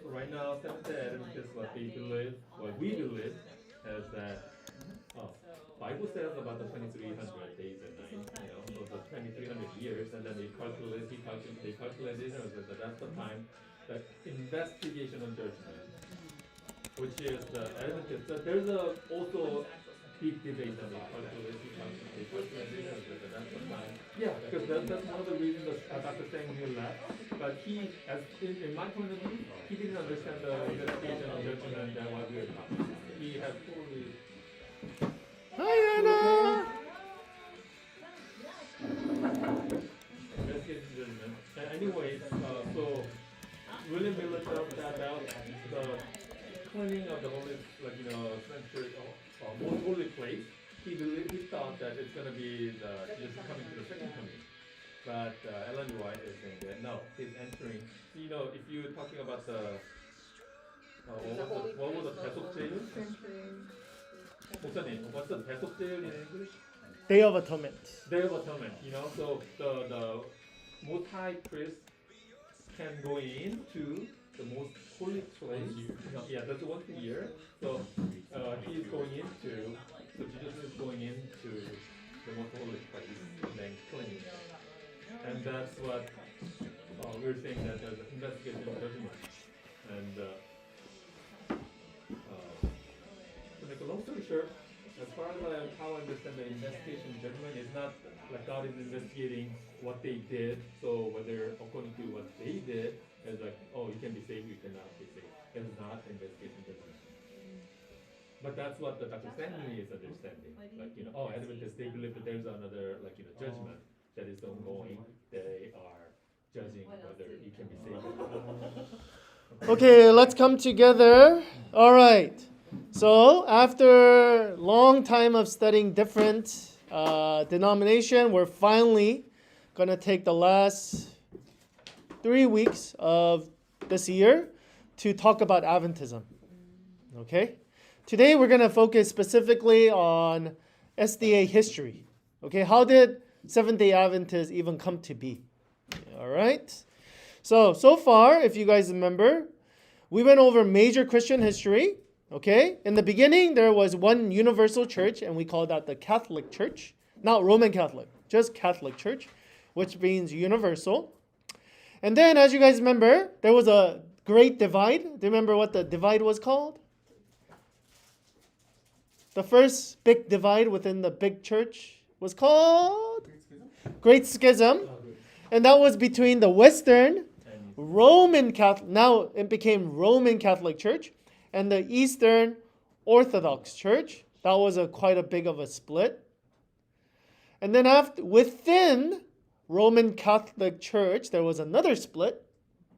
Right now, Seventh-day Adventists, what they believe, what we believe, is that Bible says about the 2,300 days and nights, so the 2,300 years, and then they calculated, that's the time, the investigation of judgment, which is the Adventist. There's also big debate on the calculation, that's the time. Yeah, because that's one of the reasons that Dr. Sang left. But he, as in my point of view, he didn't understand the investigation of judgment and what we were talking about. He has totally. Hi, Anna. Investigation judgment. And anyways, so William Miller talked about the cleaning of the holy, sanctuary, most holy place. He thought that it's going to be Jesus coming to the second coming. But Ellen White is saying that no, he's entering. If you're talking about the what was the 배속제일? 목사님, what's the 배속제일 in English? Day of Atonement. Day of Atonement. So the Most High Priest can go into the most holy place. That's once a year. So he's going into. So Jesus is going into the most holy place and then cleaning. And that's what we're saying, that there's an investigation judgment. And to make a long story short, as far as how I understand the investigation judgment, is not like God is investigating what they did. So whether according to what they did, it's like, oh, you can be saved, you cannot be saved. It's not investigation judgment. But that's what the Dr. Stanley is understanding. Adventists, they believe that there's another, judgment that is ongoing. They are judging whether you can be saved or not. Okay, let's come together. All right. So after long time of studying different denomination, we're finally going to take the last 3 weeks of this year to talk about Adventism. Okay? Today we're going to focus specifically on SDA history. Okay, how did Seventh-day Adventists even come to be? All right. So far, if you guys remember, we went over major Christian history. Okay, in the beginning, there was one universal church, and we call that the Catholic Church. Not Roman Catholic, just Catholic Church, which means universal. And then, as you guys remember, there was a great divide. Do you remember what the divide was called? The first big divide within the big church was called Great Schism. And that was between the Western Roman Catholic, now it became Roman Catholic Church, and the Eastern Orthodox Church. That was quite a big of a split. And then within Roman Catholic Church, there was another split.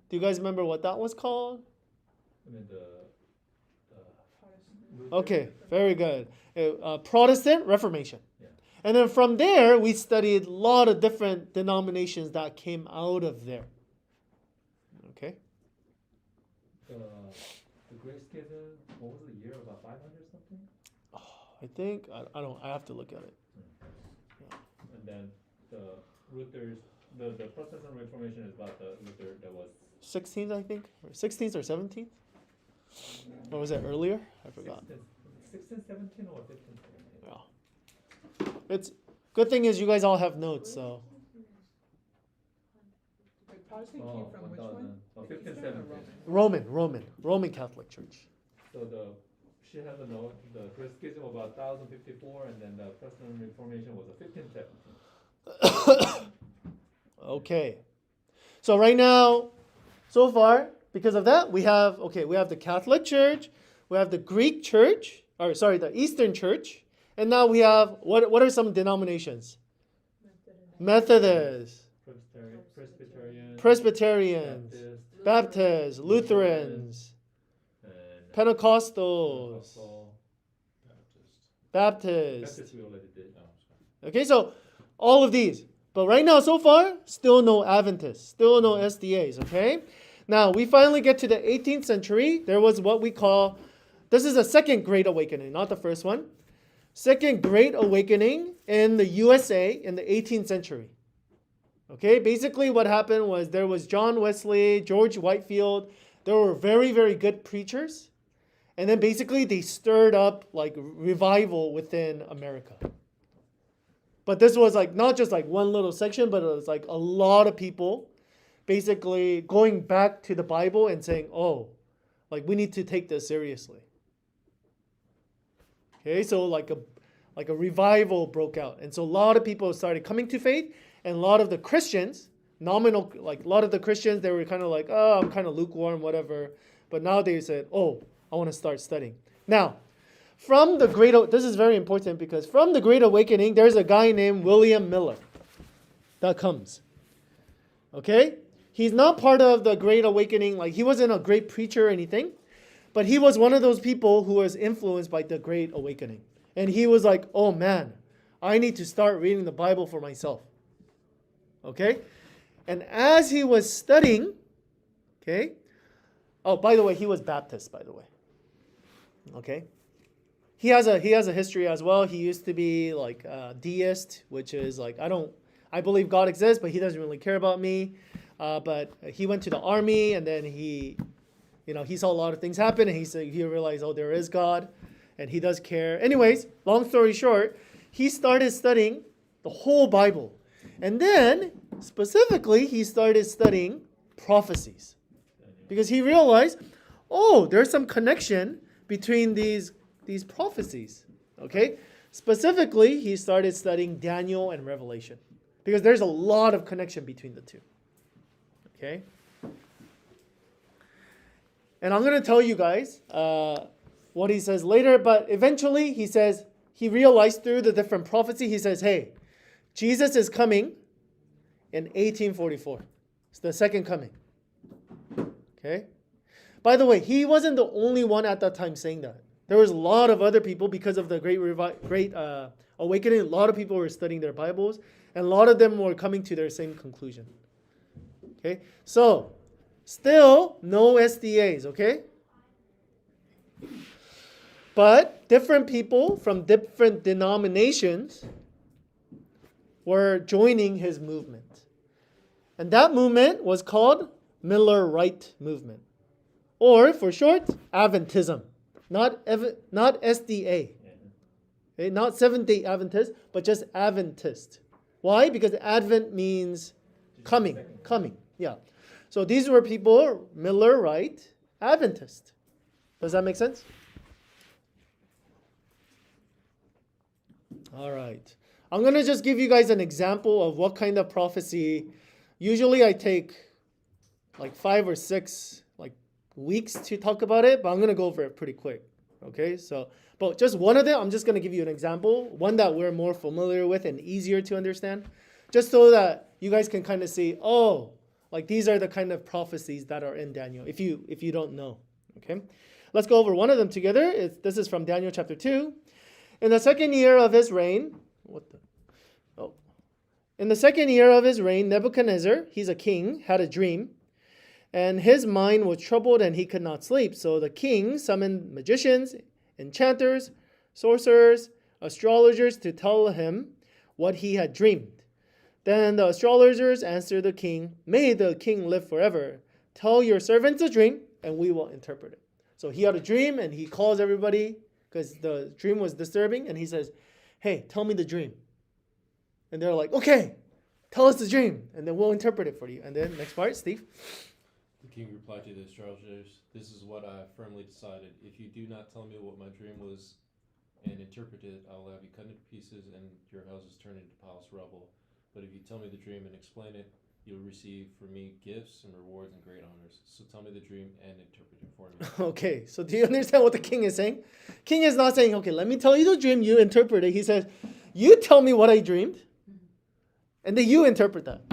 Do you guys remember what that was called? Okay, very good. Protestant Reformation. Yeah. And then from there, we studied a lot of different denominations that came out of there. Okay. The Great Schism, what was the year? About 500 something? I think I have to look at it. Yeah. And then the Luther's, the Protestant Reformation is about the Luther that was 16th, I think, or 16th or 17th. Or was it earlier? I forgot. 16, 17 or 15, 17? Yeah. It's good thing is you guys all have notes, so. Protestant came from which one? 15, 17. Roman Catholic Church. So she has a note, the Great Schism about 1054, and then the Protestant Reformation was a 1517. Okay. So right now, so far, because of that, we have the Catholic Church, we have the Greek Church, the Eastern Church, and now we have, what are some denominations? Methodist, Presbyterians, Baptists, Lutherans, Pentecostals, Baptists. Okay, so all of these. But right now, so far, still no Adventists, still no SDAs, okay? Now, we finally get to the 18th century. There was what we call, this is the second Great Awakening, not the first one. Second Great Awakening in the USA in the 18th century. Okay, basically what happened was there was John Wesley, George Whitefield. They were very, very good preachers. And then basically they stirred up like revival within America. But this was like not just like one little section, but it was like a lot of people basically going back to the Bible and saying, oh, like we need to take this seriously. Okay, so like a revival broke out. And so a lot of people started coming to faith, and a lot of the Christians, nominal, like a lot of the Christians, they were kind of like, oh, I'm kind of lukewarm, whatever. But now they said, oh, I want to start studying. Now, from the Great, this is very important because from the Great Awakening, there's a guy named William Miller that comes. Okay? He's not part of the Great Awakening, like he wasn't a great preacher or anything, but he was one of those people who was influenced by the Great Awakening. And he was like, oh man, I need to start reading the Bible for myself. Okay? And as he was studying, okay? Oh, by the way, he was Baptist, by the way. Okay? He has a history as well. He used to be like a deist, which is like, I believe God exists, but he doesn't really care about me. But he went to the army, and then he saw a lot of things happen, and he realized, oh, there is God, and he does care. Anyways, long story short, he started studying the whole Bible. And then, specifically, he started studying prophecies. Because he realized, oh, there's some connection between these prophecies. Okay? Specifically, he started studying Daniel and Revelation. Because there's a lot of connection between the two. Okay? And I'm going to tell you guys what he says later, but eventually he says, he realized through the different prophecy, he says, hey, Jesus is coming in 1844. It's the second coming. Okay? By the way, he wasn't the only one at that time saying that. There was a lot of other people because of the Great Awakening. A lot of people were studying their Bibles, and a lot of them were coming to their same conclusion. Okay? So, still no SDAs, okay? But different people from different denominations were joining his movement. And that movement was called Millerite movement. Or, for short, Adventism. Not SDA. Okay? Not Seventh-day Adventist, but just Adventist. Why? Because Advent means coming. Yeah. So these were people, Millerite, Adventist. Does that make sense? All right. I'm going to just give you guys an example of what kind of prophecy. Usually I take like 5 or 6 weeks to talk about it, but I'm going to go over it pretty quick. Okay? So, but just one of them, I'm just going to give you an example, one that we're more familiar with and easier to understand, just so that you guys can kind of see, oh, like these are the kind of prophecies that are in Daniel, if you don't know. Okay? Let's go over one of them together. This is from Daniel chapter 2. In the second year of his reign, in the second year of his reign, Nebuchadnezzar, he's a king, had a dream, and his mind was troubled and he could not sleep. So the king summoned magicians, enchanters, sorcerers, astrologers to tell him what he had dreamed. Then the astrologers answered the king, "May the king live forever. Tell your servants a dream, and we will interpret it." So he had a dream, and he calls everybody, because the dream was disturbing, and he says, "Hey, tell me the dream." And they're like, "Okay, tell us the dream, and then we'll interpret it for you." And then next part, Steve. The king replied to the astrologers, "This is what I firmly decided. If you do not tell me what my dream was and interpret it, I will have you cut into pieces and your houses turned into piles of rubble. But if you tell me the dream and explain it, you'll receive from me gifts and rewards and great honors. So tell me the dream and interpret it for me." Okay, so do you understand what the king is saying? King is not saying, "Okay, let me tell you the dream, you interpret it." He says, "You tell me what I dreamed, and then you interpret that."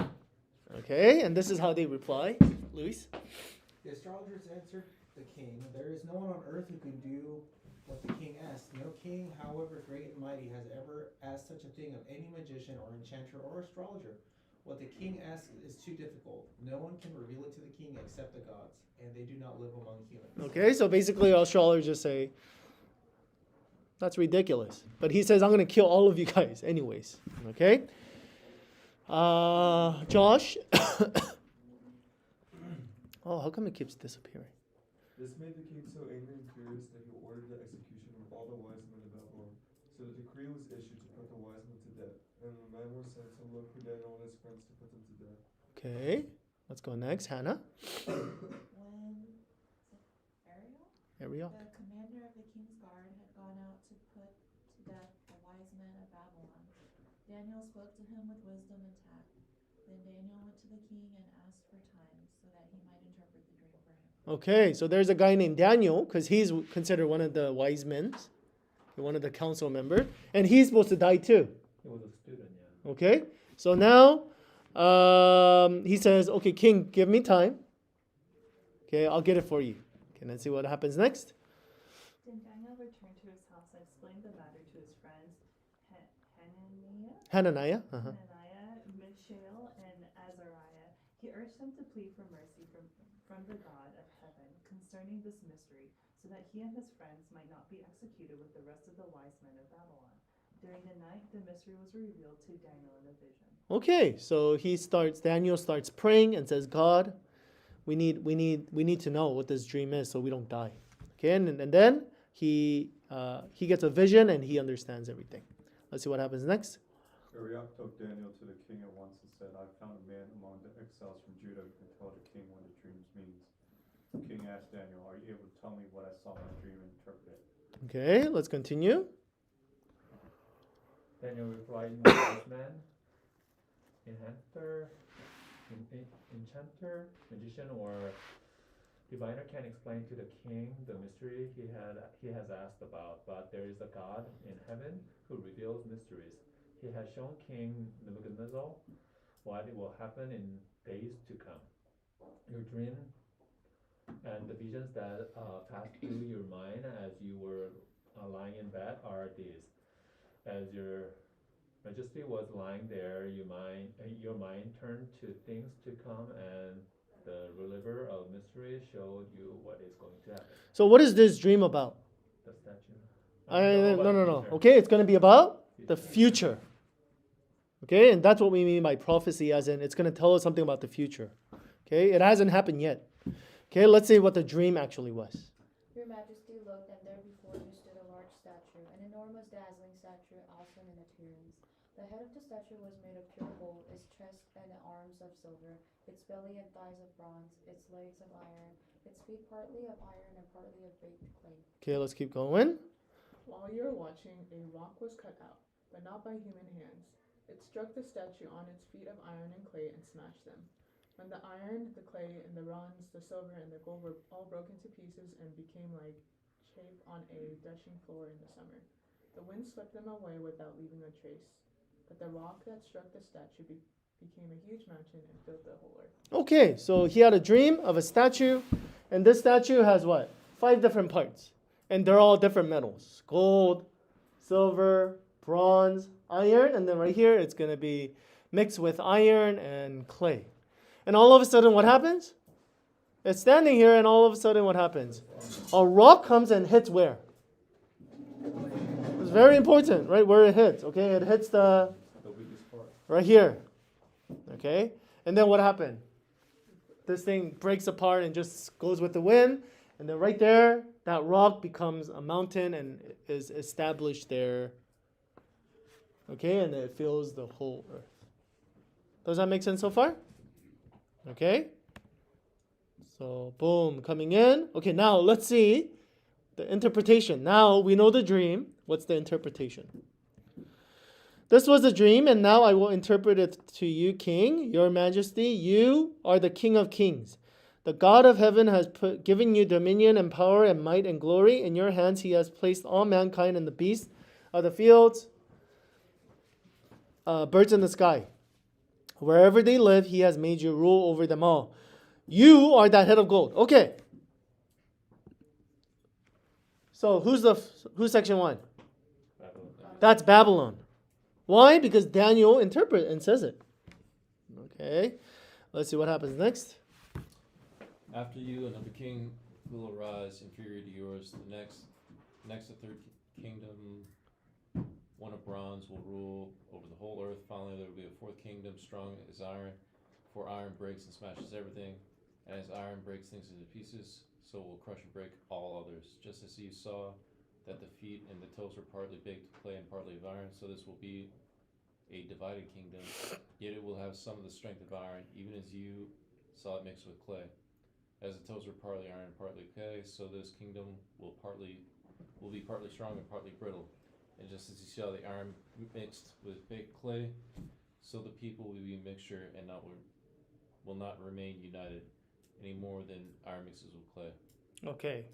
Okay, and this is how they reply. Luis? The astrologers answered the king, "There is no one on earth who can do what the king asked. No king, however great and mighty, has ever asked such a thing of any magician or enchanter or astrologer. What the king asks is too difficult. No one can reveal it to the king except the gods, and they do not live among humans." Okay, so basically astrologers say, that's ridiculous. But he says, "I'm going to kill all of you guys anyways." Okay? Josh. Oh, how come it keeps disappearing? This made the king so angry and furious that he ordered the execution of all the wise men of Babylon. So the decree was issued to put the wise men to death, and the men were sent to look for Daniel and his friends to put them to death. Okay, let's go next. Hannah. When Ariel. the commander of the king's guard had gone out to put to death the wise men of Babylon, Daniel spoke to him with wisdom and tact. Then Daniel went to the king and asked for time so that he might interpret the dream for him. Okay, so there's a guy named Daniel, because he's considered one of the wise men, one of the council members, and he's supposed to die too. He was a student, yeah. Okay, so now he says, okay, king, give me time. Okay, I'll get it for you. Okay, let's see what happens next. Then Daniel returned to his house and explained the matter to his friends Hananiah. Hananiah, Mishael, and Azariah. He urged them to plead for mercy from the God of heaven concerning this mystery, so that he and his friends might not be executed with the rest of the wise men of Babylon. During the night, the mystery was revealed to Daniel in a vision. Okay, so Daniel starts praying and says, God, we need to know what this dream is so we don't die. Okay, and then he gets a vision and he understands everything. Let's see what happens next. Arioch took Daniel to the king at once and said, I found a man among the exiles from Judah who can tell the king what the dreams means. The king asked Daniel, are you able to tell me what I saw in the dream and interpret it? Okay, let's continue. Daniel replied, no wise man, enchanter, magician, or diviner can explain to the king the mystery he has asked about, but there is a God in heaven who reveals mysteries. He has shown King Nebuchadnezzar what will happen in days to come. Your dream and the visions that passed through your mind as you were lying in bed are these. As your majesty was lying there, your mind turned to things to come, and the reliever of mystery showed you what is going to happen. So what is this dream about? The statue. No. Okay, it's going to be about the future. Okay, and that's what we mean by prophecy, as in it's going to tell us something about the future. Okay, it hasn't happened yet. Okay, let's see what the dream actually was. Your Majesty looked, and there before you stood a large statue, an enormous dazzling statue, awesome in appearance. The head of the statue was made of pure gold, its chest and arms of silver, its belly and thighs of bronze, its legs of iron, its feet partly of iron and partly of baked clay. Okay, let's keep going. While you were watching, a rock was cut out, but not by human hands. It struck the statue on its feet of iron and clay and smashed them. When the iron, the clay, and the bronze, the silver, and the gold were all broken to pieces and became like chaff on a threshing floor in the summer, the wind swept them away without leaving a trace. But the rock that struck the statue became a huge mountain and filled the whole earth. Okay, so he had a dream of a statue, and this statue has what? 5 different parts. And they're all different metals. Gold, silver, bronze, iron, and then right here it's going to be mixed with iron and clay. And all of a sudden what happens? It's standing here, and all of a sudden what happens? A rock comes and hits where? It's very important, right? Where it hits, okay? It hits the weakest part. right here, okay? And then what happened? This thing breaks apart and just goes with the wind. And then right there, that rock becomes a mountain and is established there. Okay, and it fills the whole earth. Does that make sense so far? Okay. So, boom, coming in. Okay, now let's see the interpretation. Now we know the dream. What's the interpretation? This was a dream, and now I will interpret it to you, King, your majesty. You are the King of kings. The God of heaven has given you dominion and power and might and glory. In your hands he has placed all mankind and the beasts of the fields, birds in the sky. Wherever they live, he has made you rule over them all. You are that head of gold. Okay. So who's section 1? Babylon. That's Babylon. Why? Because Daniel interprets and says it. Okay. Let's see what happens next. After you, another king will arise, inferior to yours. The next, the third kingdom one of bronze will rule over the whole earth. Finally, there will be a fourth kingdom, strong as iron, for iron breaks and smashes everything. And as iron breaks things into pieces, so will crush and break all others. Just as you saw that the feet and the toes were partly baked with clay and partly of iron, so this will be a divided kingdom. Yet it will have some of the strength of iron, even as you saw it mixed with clay. As the toes were partly iron and partly clay, so this kingdom will be partly strong and partly brittle. And just as you saw the iron mixed with baked clay, so the people will be a mixture and will not remain united any more than iron mixes with clay. Okay.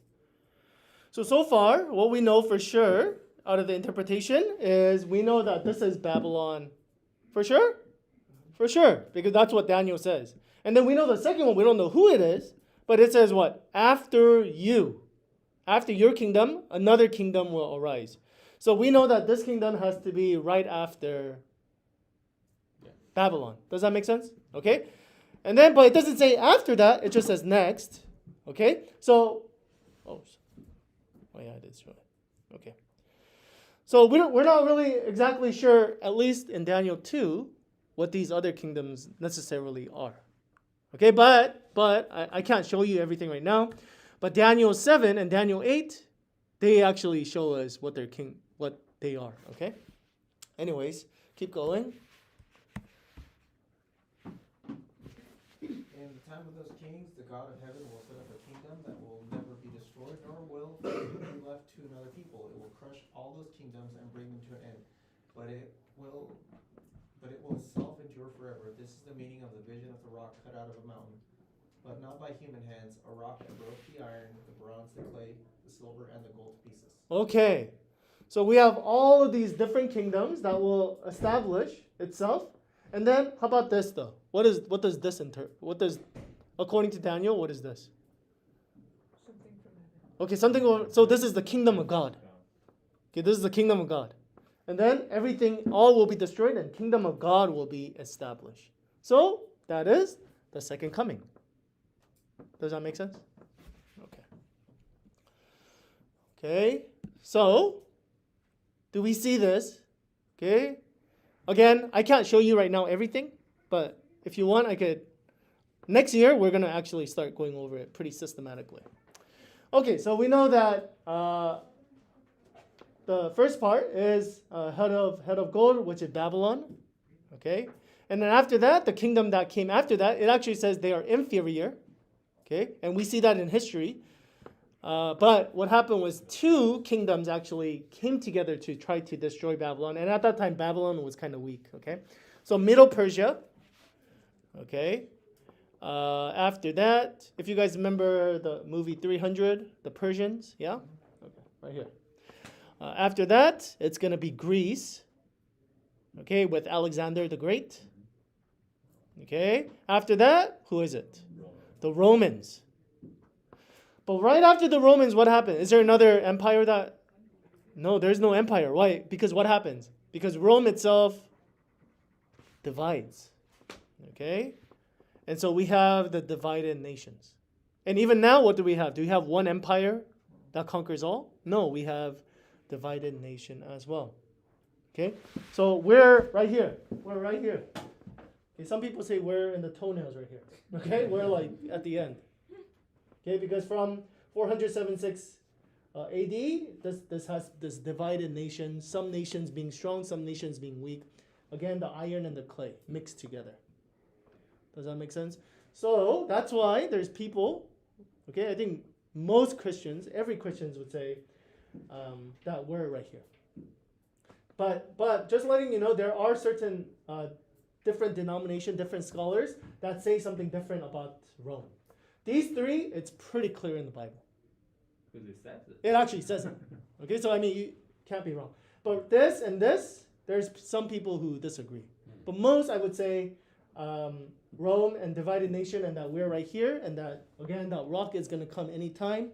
So far, what we know for sure out of the interpretation is we know that this is Babylon. For sure? For sure, because that's what Daniel says. And then we know the second one, we don't know who it is, but it says what? After you. After your kingdom, another kingdom will arise. So we know that this kingdom has to be right after Babylon. Does that make sense? Okay? And then, but it doesn't say after that, it just says next. Okay? So, oh yeah, it is right. Okay. So we're not really exactly sure, at least in Daniel 2, what these other kingdoms necessarily are. Okay, but I can't show you everything right now. But Daniel 7 and Daniel 8, they actually show us what they are. Okay? Anyways, keep going. In the time of those kings, the God of heaven will set up a kingdom that will never be destroyed, nor will be left to another people. It will crush all those kingdoms and bring them to an end. But it will itself endure forever. This is the meaning of the vision of the rock cut out of a mountain, but not by human hands, a rock that broke the iron, the bronze, the clay, the silver, and the gold to pieces. Okay. So we have all of these different kingdoms that will establish itself. And then, how about this though? What does this according to Daniel, what is this? Something from heaven. Okay, so this is the kingdom of God. Okay, this is the kingdom of God. And then all will be destroyed and kingdom of God will be established. So that is the second coming. Does that make sense? Okay, so do we see this? Okay, again, I can't show you right now everything, but if you want, I could. Next year, we're going to actually start going over it pretty systematically. Okay, so we know that the first part is head of gold, which is Babylon. Okay, and then after that, the kingdom that came after that, it actually says they are inferior. Okay, and we see that in history. But what happened was two kingdoms actually came together to try to destroy Babylon. And at that time, Babylon was kind of weak. Okay, so Middle Persia. Okay, after that, if you guys remember the movie 300, the Persians, yeah? Okay, right here. After that, it's going to be Greece. Okay, with Alexander the Great. Okay, after that, who is it? The Romans. But right after the Romans, what happened? Is there another empire that... No, there's no empire. Why? Because what happens? Because Rome itself divides. Okay? And so we have the divided nations. And even now, what do we have? Do we have one empire that conquers all? No, we have divided nation as well. Okay? So we're right here. We're right here. Okay, some people say we're in the toenails right here. Okay? We're like at the end. Okay, because from 476 AD, this has this divided nation, some nations being strong, some nations being weak. Again, the iron and the clay mixed together. Does that make sense? So that's why there's people, okay, I think most Christians, every Christians would say that we're right here. But just letting you know, there are certain different denomination, different scholars that say something different about Rome. These three, it's pretty clear in the Bible. Because it says it. It actually says it. Okay, so I mean, you can't be wrong. But this and this, there's some people who disagree. But most, I would say, Rome and divided nation, and that we're right here, and that, again, that rock is going to come anytime.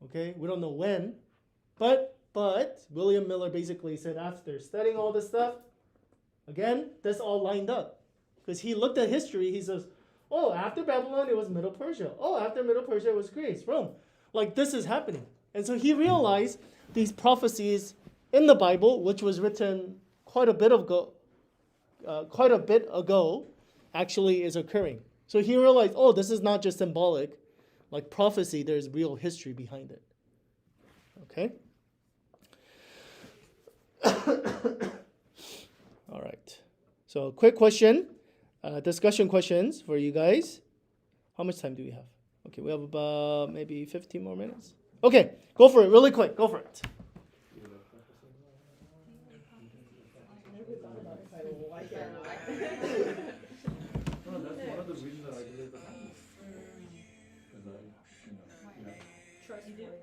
Okay, we don't know when. But William Miller basically said after studying all this stuff, again, this all lined up. Because he looked at history, he says, oh, after Babylon, it was Middle Persia. Oh, after Middle Persia, it was Greece, Rome. Like, this is happening. And so he realized these prophecies in the Bible, which was written quite a bit ago, actually is occurring. So he realized, oh, this is not just symbolic, like prophecy. There's real history behind it. Okay. All right. So quick question, discussion questions for you guys. How much time do we have? Okay, we have about maybe 15 more minutes. Okay, go for it really quick. Go for it. Well, that's one of the reasons that I believe the Bible. Because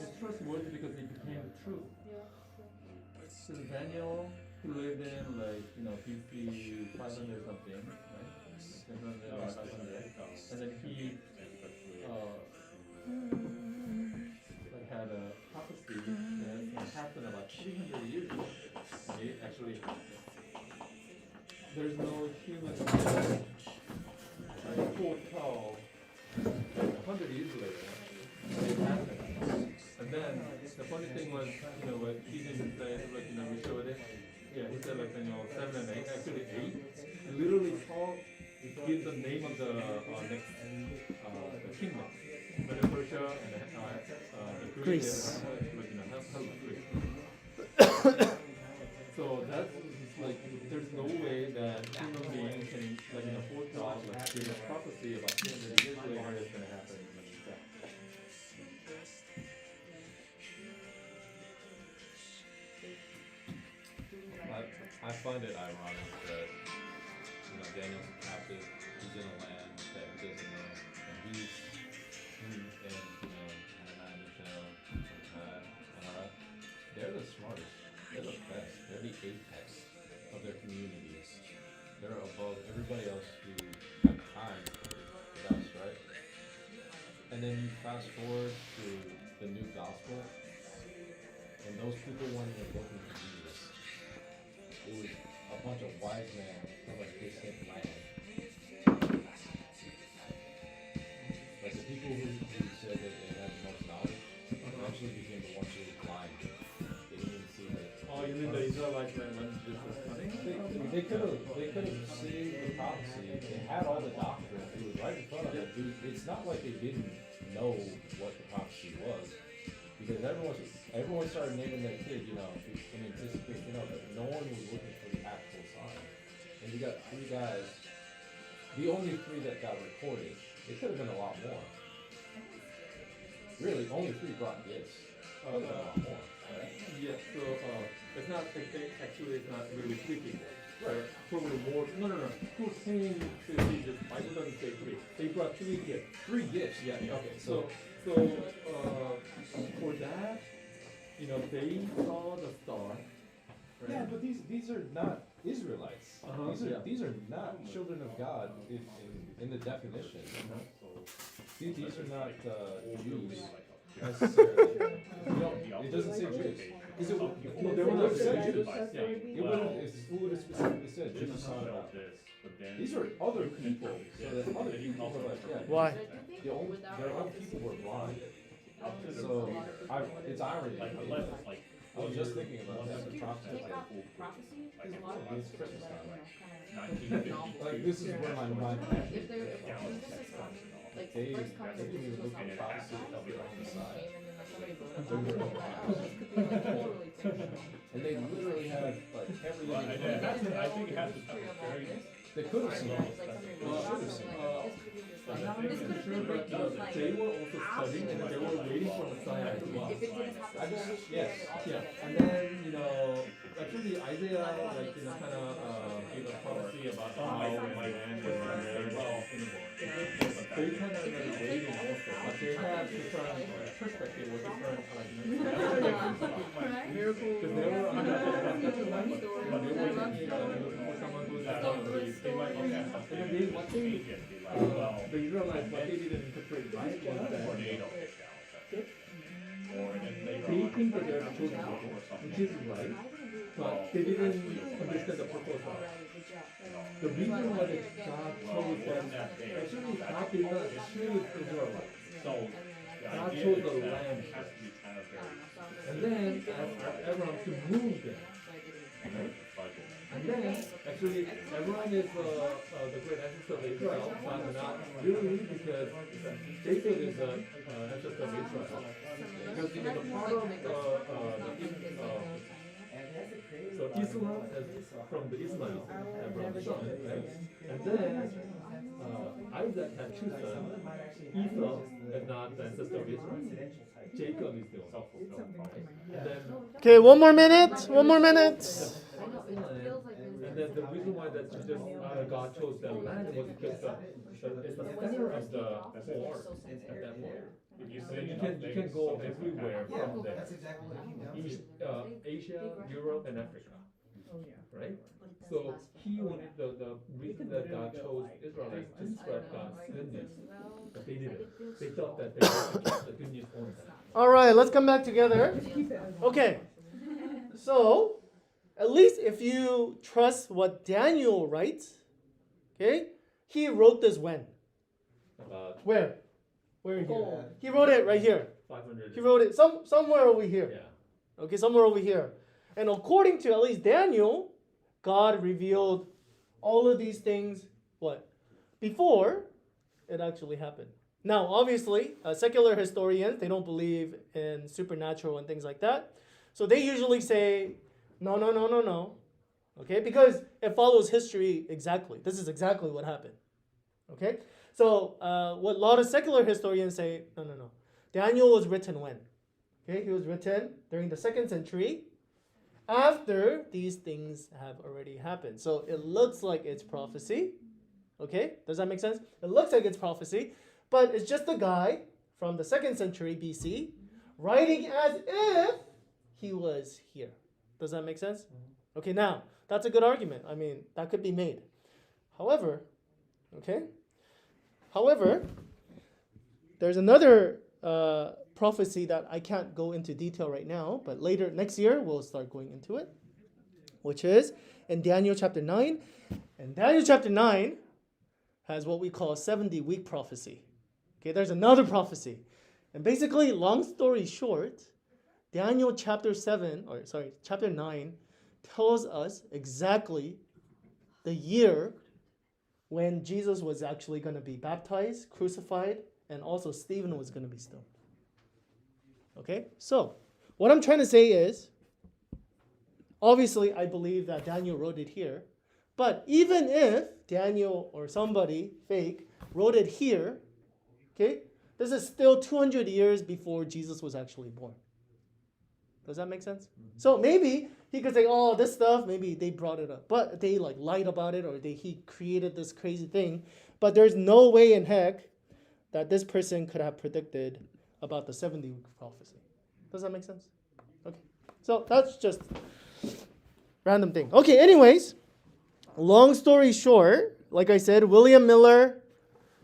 it's trustworthy because it became the truth. So Daniel, he lived in BC 500 something, right? 500. And then he had a prophecy that happened about 300 years ago. Okay? Actually, there's no human being foretell 100 years later it happened. And then the funny thing was, what he didn't say, we showed it. Yeah, he said 7 and 8, actually 8. He literally gives the name of the next the kingdom. Medo Persia and the Greece. So that's there's no way that human beings can foretell give a prophecy about 300 years later it's gonna happen. I find it ironic that Daniel's a captive, he's in a land that he doesn't know, and Hananiah, Mishael, and they're the smartest, they're the best, they're the apex of their communities. They're above everybody else who at the time with us, right? And then you fast forward to the new gospel, and those people weren't even looking for Jesus. It was a bunch of wise men from a distant land. Like the people who said that they had the most knowledge eventually became the ones who were blind. They didn't even see that. Oh, you mean the Israelites when Jesus was coming? They could have seen the prophecy. They had all the doctrine. It was right in front of them. It's not like they didn't know what the prophecy was. Because everyone started naming their kid, in anticipation but no one was looking for the actual sign. And you got 3 guys, the only 3 that got recorded. It could have been a lot more. Really, only 3 brought gifts. Could have been a lot more. Right? Yeah, so it's not really 3 people. Right. Probably more. No. Who came to Jesus? Bible doesn't say 3. They brought 3 gifts. 3 gifts, yeah. Okay, So for that, they saw the star. Right? Yeah, but these are not Israelites. These are not children of God in the definition. These are not Jews necessarily. It doesn't say Jews. They were not Jews. It would have specifically said Jews. These are other people. So that other people were Why? their own people were blind. So it's irony. I was just thinking about that. The prophecy. It's Christmas time. This is where my mind went. They didn't even look at prophecy on the side. And they literally had everything. I think it has to be very. They could have seen it. They should have seen it. They were also studying and they were waiting for Messiah as well. Yes. Yeah. And then, actually Isaiah, gave a prophecy about how my land was very well in they kind of waiting also, but they have different perspective or different miracles. Because they were under but they were looking for someone who's the Israelites, what they didn't interpret right was that they think that they're the chosen people, which is right, but they didn't understand the purpose of it. The reason why God chose them, actually God did not choose Israelites. God idea chose is the that land it has to be kind of very and then asked Abraham to move there. Right? And then, actually, Abraham is the great ancestor of Israel, but not really because Jacob is the ancestor of Israel. Because in the part of so Islam is from the Ismail, Abraham's son, right? And then Isaac had two sons. Esau is not the ancestor of Israel. Jacob is the one. Right? And then Okay, one more minute. One more minute. and then the reason why that God chose that land was because it's the center of the war at that point. If you So say you can go everywhere from there. That's exactly what he wanted. East, Asia, Europe, and Africa. Oh, yeah. Right? So he wanted the reason that God chose Israelites to spread God's goodness, but they didn't. They thought that they were to keep the good news only. All right, let's come back together. Okay. So, at least if you trust what Daniel writes, okay, he wrote this when? About Where? Where here? Gold. He wrote it right here. 500. He wrote it somewhere over here. Yeah. Okay, somewhere over here. And according to at least Daniel, God revealed all of these things, what? Before it actually happened. Now, obviously, secular historians, they don't believe in supernatural and things like that. So they usually say, no. Okay, because it follows history exactly. This is exactly what happened. Okay, so what a lot of secular historians say, no. Daniel was written when? Okay, he was written during the 2nd century after these things have already happened. So it looks like it's prophecy. Okay, does that make sense? It looks like it's prophecy, but it's just a guy from the 2nd century BC writing as if he was here. Does that make sense? Okay, now, that's a good argument. I mean, that could be made. However, there's another prophecy that I can't go into detail right now, but later next year we'll start going into it, which is in Daniel chapter 9. And Daniel chapter 9 has what we call a 70-week prophecy. Okay, there's another prophecy. And basically, long story short, Daniel chapter 9 tells us exactly the year when Jesus was actually going to be baptized, crucified, and also Stephen was going to be stoned. Okay, so what I'm trying to say is, obviously I believe that Daniel wrote it here, but even if Daniel or somebody fake wrote it here, okay, this is still 200 years before Jesus was actually born. Does that make sense? So maybe he could say, oh, this stuff, maybe they brought it up, but they like lied about it, or he created this crazy thing, but there's no way in heck that this person could have predicted about the 70-week prophecy. Does that make sense? Okay. So that's just random thing. Okay, anyways, long story short, like I said, William Miller,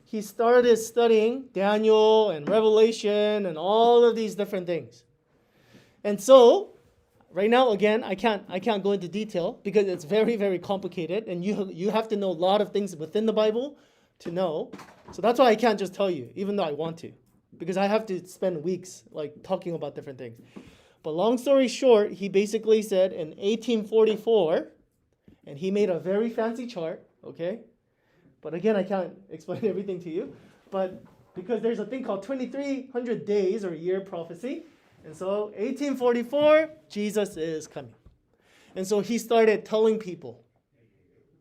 he started studying Daniel and Revelation and all of these different things. And so, right now, again, I can't go into detail because it's very, very complicated, and you have to know a lot of things within the Bible to know. So that's why I can't just tell you, even though I want to, because I have to spend weeks like talking about different things. But long story short, he basically said in 1844, and he made a very fancy chart, okay? But again, I can't explain everything to you. But because there's a thing called 2300 days or year prophecy, and so 1844, Jesus is coming. And so he started telling people,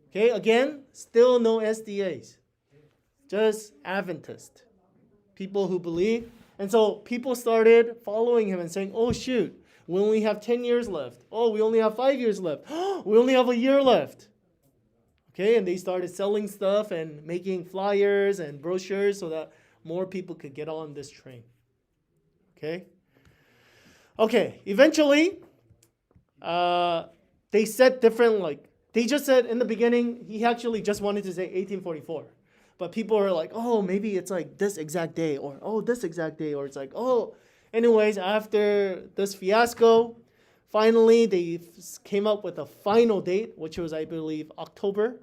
okay, again, still no SDAs, just Adventist, people who believe. And so people started following him and saying, oh, shoot, we only have 10 years left. Oh, we only have 5 years left. We only have a year left. Okay, and they started selling stuff and making flyers and brochures so that more people could get on this train. Okay, eventually, they said different, they just said in the beginning, he actually just wanted to say 1844. But people are like, oh, maybe it's like this exact day, or oh, this exact day, or it's like, oh. Anyways, after this fiasco, finally, they came up with a final date, which was, I believe, October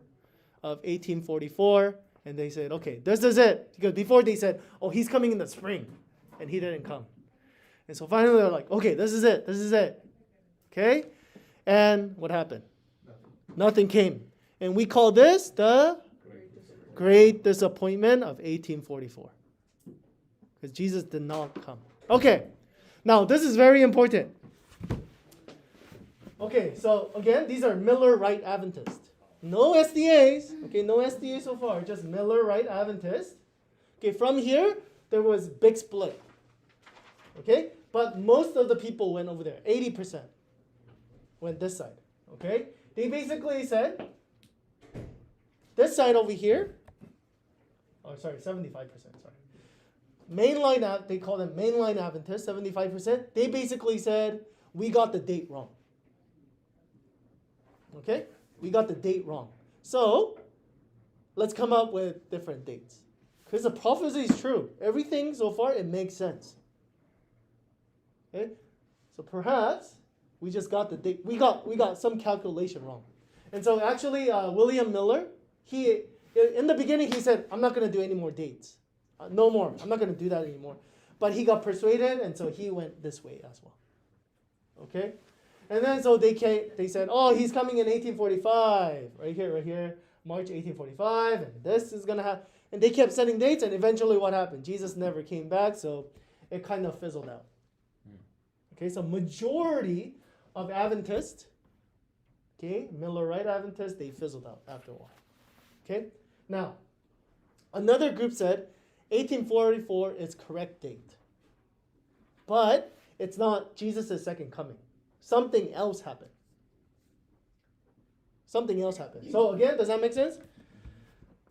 of 1844. And they said, okay, this is it. Because before they said, oh, he's coming in the spring. and he didn't come. And so finally they're like, okay, this is it. This is it. Okay? And what happened? Nothing came. And we call this the Great Disappointment of 1844. Because Jesus did not come. Okay. Now, this is very important. Okay, so again, these are Miller-Wright Adventists. No SDAs. Okay, no SDA so far. Just Miller-Wright Adventists. Okay, from here, there was big split. Okay? But most of the people went over there. 80% went this side. Okay? They basically said, this side over here, 75%, sorry. Mainline, they call them mainline Adventists, 75%. They basically said, we got the date wrong. Okay? We got the date wrong. So, let's come up with different dates. Because the prophecy is true. Everything so far, it makes sense. Okay? So perhaps we just got the date. We got some calculation wrong. And so actually, William Miller, in the beginning he said, I'm not going to do any more dates. No more. I'm not going to do that anymore. But he got persuaded, and so he went this way as well. Okay? And then so they said, oh, he's coming in 1845. Right here, March 1845, and this is going to happen. And they kept setting dates, and eventually what happened? Jesus never came back, so it kind of fizzled out. Okay, so majority of Adventists, okay, Miller-Wright Adventists, they fizzled out after a while. Okay, now, another group said 1844 is correct date. But it's not Jesus' second coming. Something else happened. Something else happened. So again, does that make sense?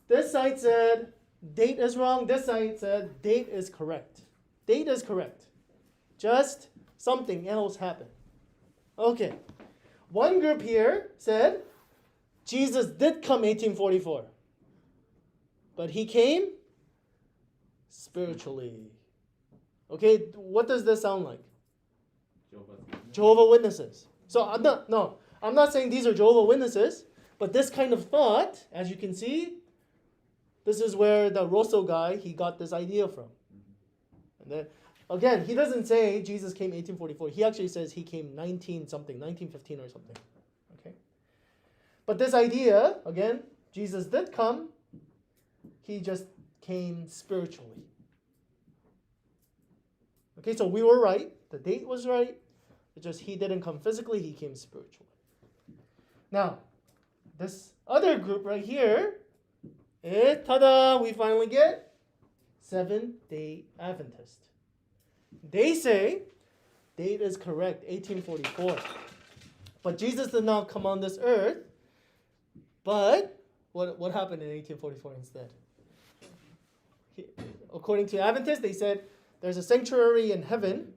This side said date is wrong. This side said date is correct. Date is correct. Just something else happened. Okay. One group here said Jesus did come 1844. But he came spiritually. Okay, what does this sound like? Jehovah's Witnesses. So I'm not saying these are Jehovah's Witnesses, but this kind of thought, as you can see, this is where the Rosso guy, he got this idea from. And then, again, he doesn't say Jesus came 1844. He actually says he came 1915 or something. Okay? But this idea, again, Jesus did come. He just came spiritually. Okay, so we were right. The date was right. It's just he didn't come physically. He came spiritually. Now, this other group right here, ta-da, we finally get Seventh-day Adventist. They say date is correct, 1844. But Jesus did not come on this earth. But what happened in 1844 instead? According to Adventists, they said there's a sanctuary in heaven.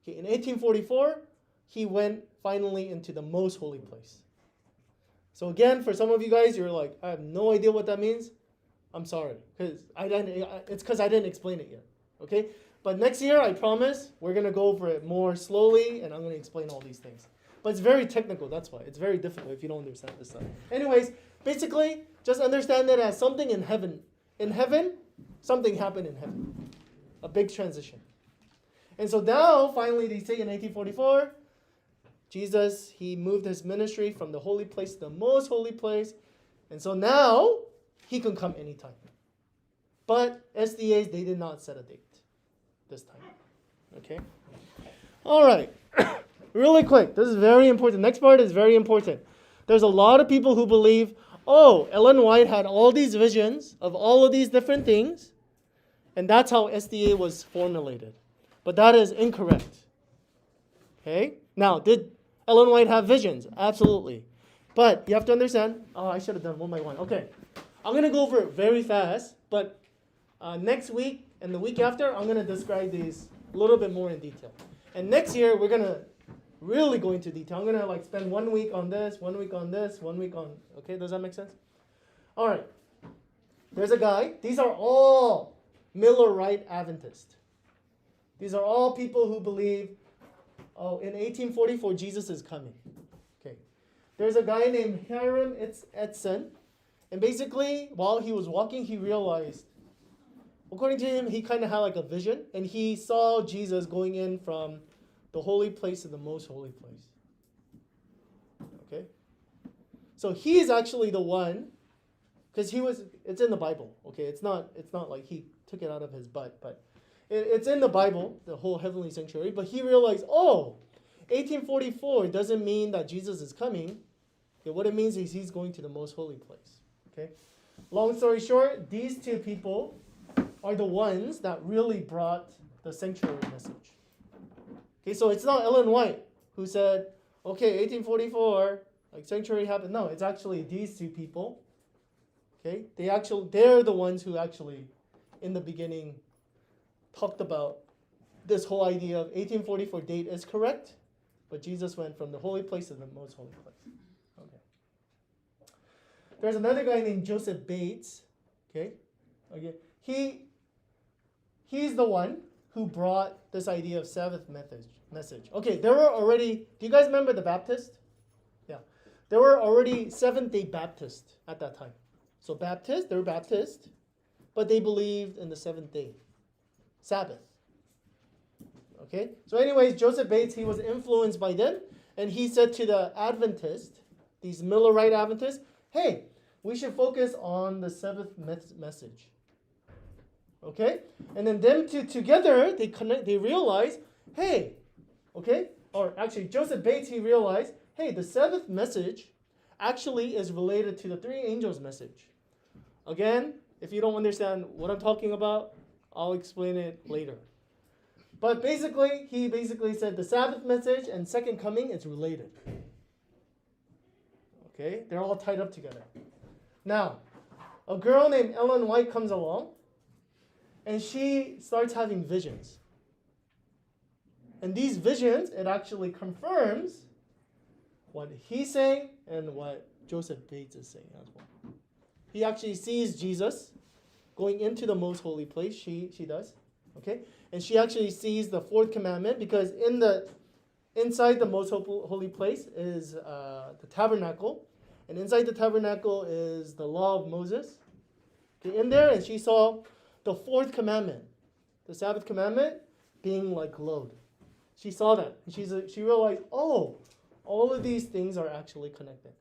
Okay, in 1844, he went finally into the most holy place. So again, for some of you guys, you're like, I have no idea what that means. I'm sorry, because it's because I didn't explain it yet. Okay, but next year, I promise, we're gonna go over it more slowly, and I'm gonna explain all these things. But it's very technical. That's why it's very difficult if you don't understand this stuff. Anyways, basically, just understand it as something in heaven. In heaven, something happened in heaven. A big transition. And so now, finally, they say in 1844, Jesus, he moved his ministry from the holy place to the most holy place. And so now, he can come anytime. But SDAs, they did not set a date this time. Okay? All right. Really quick. This is very important. Next part is very important. There's a lot of people who believe, oh, Ellen White had all these visions of all of these different things, and that's how SDA was formulated. But that is incorrect. Okay? Now, did Ellen White have visions? Absolutely. But you have to understand, I should have done one by one. Okay. I'm going to go over it very fast, but next week and the week after, I'm going to describe these a little bit more in detail. And next year, we're going to really go into detail. I'm going to spend 1 week on this, 1 week on this, 1 week on... Okay, does that make sense? All right. There's a guy. These are all Miller-Wright Adventists. These are all people who believe, in 1844, Jesus is coming. Okay. There's a guy named Hiram Edson. And basically, while he was walking, he realized according to him, he kind of had like a vision, and he saw Jesus going in from the holy place to the most holy place. Okay? So he's actually the one, because it's in the Bible. Okay, it's not like he took it out of his butt, but it's in the Bible, the whole heavenly sanctuary. But he realized, 1844 doesn't mean that Jesus is coming. Okay, what it means is he's going to the most holy place. Okay, long story short, these two people are the ones that really brought the sanctuary message. Okay, so it's not Ellen White who said, okay, 1844, like sanctuary happened. No, it's actually these two people. Okay, they're the ones who actually, in the beginning, talked about this whole idea of 1844 date is correct, but Jesus went from the holy place to the most holy place. Okay. There's another guy named Joseph Bates. Okay, he's the one who brought this idea of Sabbath message. Okay, there were already. Do you guys remember the Baptist? Yeah, there were already Seventh-day Baptists at that time. So they're Baptist, but they believed in the seventh day, Sabbath. Okay? So anyways, Joseph Bates, he was influenced by them, and he said to the Adventist, these Millerite Adventists, hey, we should focus on the Sabbath message. Okay? And then them two together, they realize, hey, okay? Or actually, Joseph Bates, he realized, hey, the Sabbath message actually is related to the three angels' message. Again, if you don't understand what I'm talking about, I'll explain it later. But he said the Sabbath message and second coming is related. Okay? They're all tied up together. Now, a girl named Ellen White comes along, and she starts having visions. And these visions, it actually confirms what he's saying and what Joseph Bates is saying as well. He actually sees Jesus going into the most holy place. She does. Okay? And she actually sees the fourth commandment, because inside the most holy place is the tabernacle. And inside the tabernacle is the law of Moses. Okay, in there, and she saw the fourth commandment, the Sabbath commandment, being like glowed. She saw that. And she realized, all of these things are actually connected.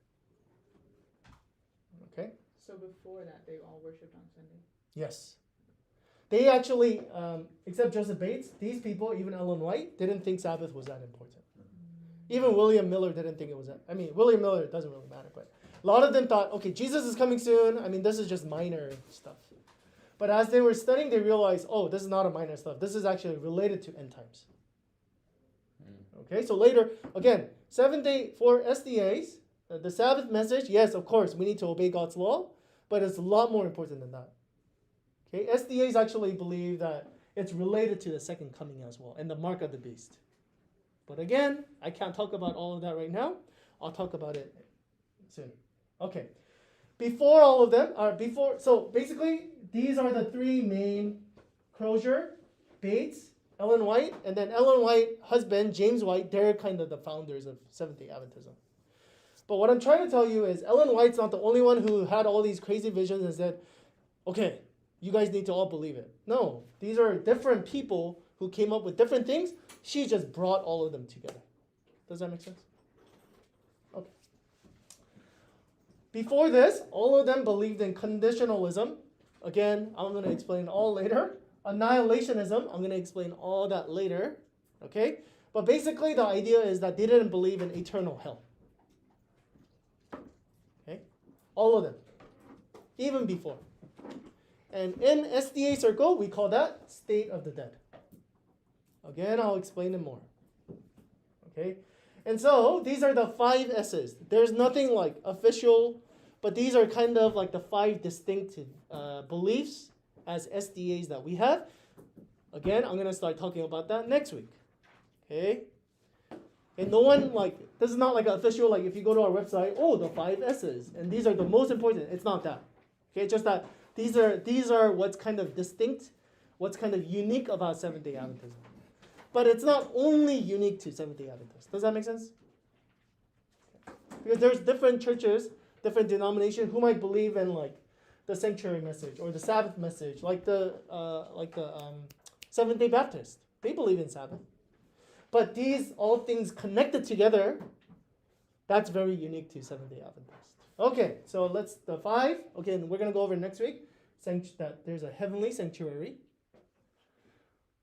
Okay? So before that, they all worshipped on Sunday? Yes. They actually, except Joseph Bates, these people, even Ellen White, didn't think Sabbath was that important. Even William Miller didn't think it was that. I mean, William Miller, it doesn't really matter, but a lot of them thought, okay, Jesus is coming soon. I mean, this is just minor stuff. But as they were studying, they realized, this is not a minor stuff. This is actually related to end times. Okay, so later, again, 7th day for SDAs, the Sabbath message, yes, of course, we need to obey God's law, but it's a lot more important than that. Okay, SDAs actually believe that it's related to the second coming as well, and the mark of the beast. But again, I can't talk about all of that right now. I'll talk about it soon. Okay, before all of them, so basically, these are the three main: Crozier, Bates, Ellen White, and then Ellen White's husband, James White. They're kind of the founders of Seventh-day Adventism. But what I'm trying to tell you is Ellen White's not the only one who had all these crazy visions and said, okay, you guys need to all believe it. No, these are different people who came up with different things. She just brought all of them together. Does that make sense? Okay. Before this, all of them believed in conditionalism. Again, I'm going to explain all later. Annihilationism, I'm going to explain all that later. Okay? But basically, the idea is that they didn't believe in eternal hell. Okay? All of them. Even before. And in SDA circle, we call that state of the dead. Again, I'll explain it more. Okay? And so, these are the 5 S's. There's nothing like official, but these are kind of like the 5 distinct beliefs as SDAs that we have. Again, I'm going to start talking about that next week. Okay? And no one, this is not like an official, if you go to our website, the 5 S's, and these are the most important. It's not that. Okay? Just that these are what's kind of distinct, what's kind of unique about Seventh-day Adventism. But it's not only unique to Seventh-day Adventists. Does that make sense? Because there's different churches, different denominations who might believe in the sanctuary message or the Sabbath message, like the Seventh-day Baptist. They believe in Sabbath. But these all things connected together, that's very unique to Seventh-day Adventist. Okay, so the 5. Okay, and we're going to go over next week. That there's a heavenly sanctuary.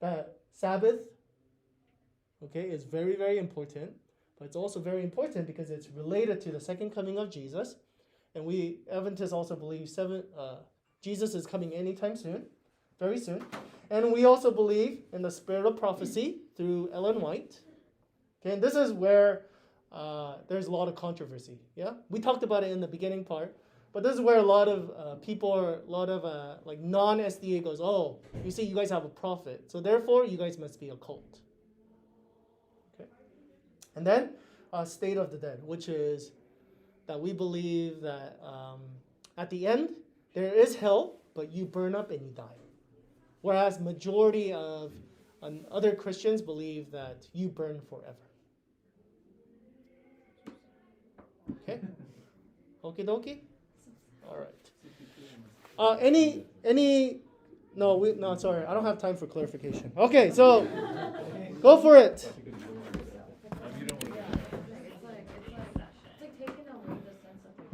That Sabbath, okay, is very, very important. But it's also very important because it's related to the second coming of Jesus. And we Adventists also believe Jesus is coming anytime soon, very soon. And we also believe in the spirit of prophecy through Ellen White. Okay, and this is where there's a lot of controversy. Yeah, we talked about it in the beginning part, but this is where a lot of people, like non-SDA goes, oh, you see, you guys have a prophet, so therefore you guys must be a cult. Okay, and then state of the dead, which is that we believe that at the end there is hell, but you burn up and you die. Whereas majority of other Christians believe that you burn forever. Okay? Okie dokie? All right. No, sorry. I don't have time for clarification. Okay, so go for it.